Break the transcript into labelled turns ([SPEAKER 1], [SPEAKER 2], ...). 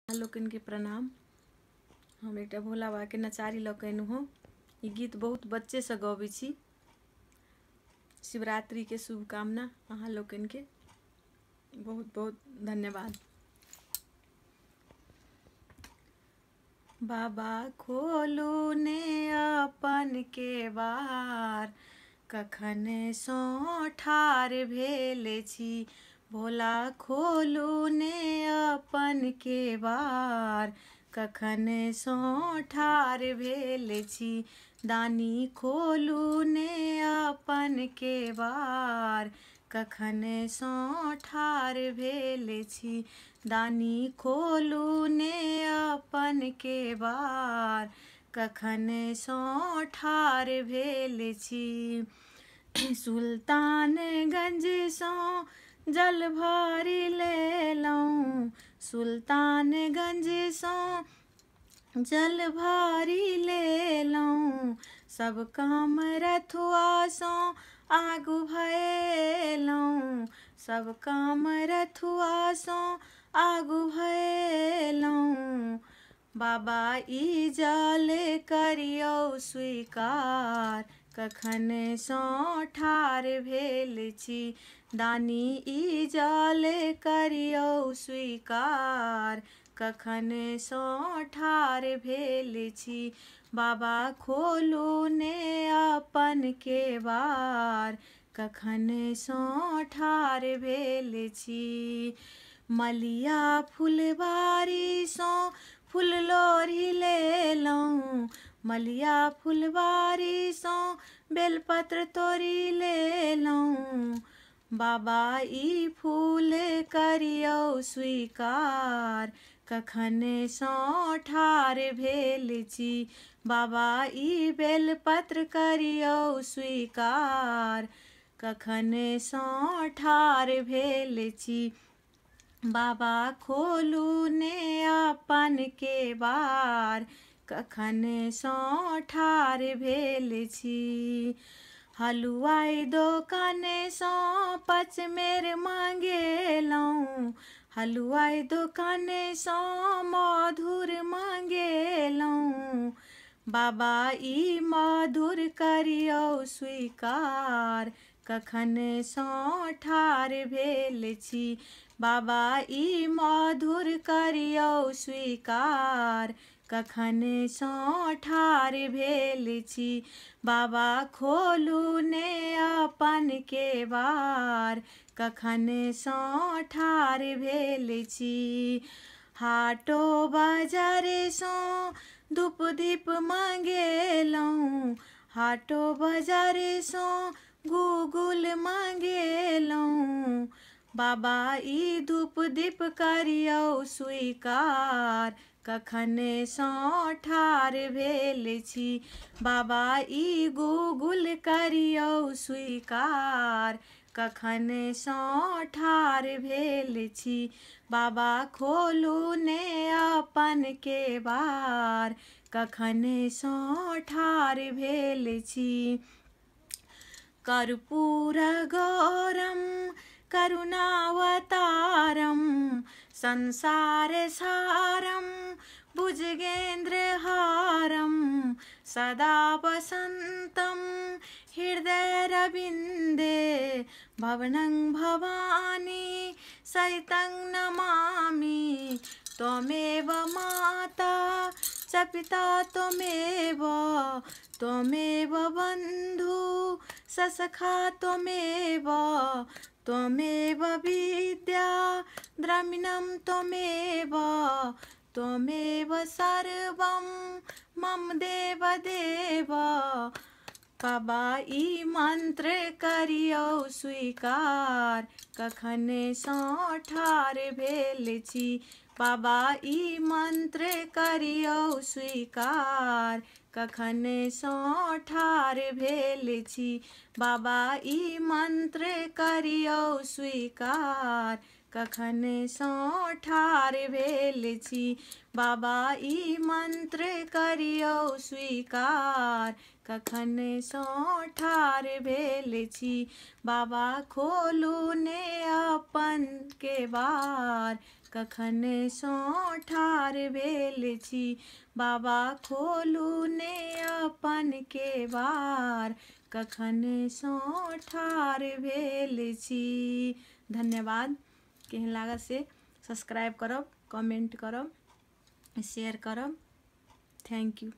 [SPEAKER 1] लोकन के प्रणाम। हम एक भोला बाबा के नचारी लकन हो। ये गीत बहुत बच्चे से गबै छी। शिवरात्रि के शुभकामना अहाँ लोकन के। बहुत बहुत धन्यवाद। बाबा खोलू ने अपन के बार, कखन सो ठार भेल छी। भोला खोलू ने अपन के बार, कखन सो ठार भेल छी। दानी खोलू ने अपन के बार, कखन सो ठार भेल छी। दानी खोलू ने अपन के बार, कखन सो ठार भेल छी। सुल्तानगंज सो जल भरि लेलहुँ, सुल्तानगंज सो जल भरि लेलहुँ। सब काम रथुआ सो आगू भएलहुँ, सब काम रथुआ सो आगू भएलहुँ। बाबा ई जल करियौ स्वीकार, कखन सो ठार भेल छी। दानी ई जल करियौ स्वीकार, कखन सो ठार भेल छी। बाबा खोलू ने अपन के बार, कखन सो ठार भेल छी। मलिया फुलबारी सो फूल लोढ़ी लेलहुँ, मलिया फुलबारी सो बेलपत्र तोड़ी लेलहुँ। बाबा ई फूल करियौ स्वीकार, कखन सो ठार भेल छी। बाबा ई बेलपत्र करियौ स्वीकार, कखन सो ठार भेल छी। बाबा खोलू ने अपन के बार, कखन सो ठार भेल छी। हलुआई दोकान सो पचमेर मंगेलहुँ, हलुआई दोकान सो मधुर मंगेलहुँ। बाबा ई मधुर करियौ स्वीकार, कखन सो ठार भेल छी। बाबा ई मधुर करियौ स्वीकार, कखन सो ठार भेल छी। बाबा खोलू ने अपन के बार, कखन सो ठार भेल छी। हाटो बाजार सो धूप दीप मंगेलहुँ, हाटो बाजार सो गुगुल मंगेलहुँ। बाबा ई धूप दीप करियौ स्वीकार, कखन सो ठार भेल छी। बाबा ई गुगुल करियौ स्वीकार, कखन सो ठार भेल छी। बाबा खोलू ने अपन के बार, कखन सो ठार भेल छी। कर्पूर गौरम करुणावतारम, संसार सारम भुजगेंद्र हारम। सदा वसंतम हृदय रविंदे, भवनं भवानी सहितं नमामि। त्वमेव माता च पिता त्वमेव, त्वमेव बन्धु स सखा त्वमेव। त्वमेव विद्या द्रविणं त्वमेव, त्वमेव सर्वं मम देव देव। बाबा ई मंत्र करियौ स्वीकार, कखन सो ठार भेल छी। बाबा ई मंत्र करियौ स्वीकार, कखन सो ठार भेल छी। बाबा ई मंत्र करियौ स्वीकार, कखन सो ठार भेल छी। बाबा ई मंत्र करियौ स्वीकार, कखन सो ठार भेल छी। बाबा खोलू ने अपन के बार, कखन सो ठार ठार भेल छी। बाबा खोलू ने अपन केवार, कखन सँ ठार भेल छी। धन्यवाद। केहन लागल से सब्सक्राइब करब, कमेंट करब, शेयर करब। Thank you.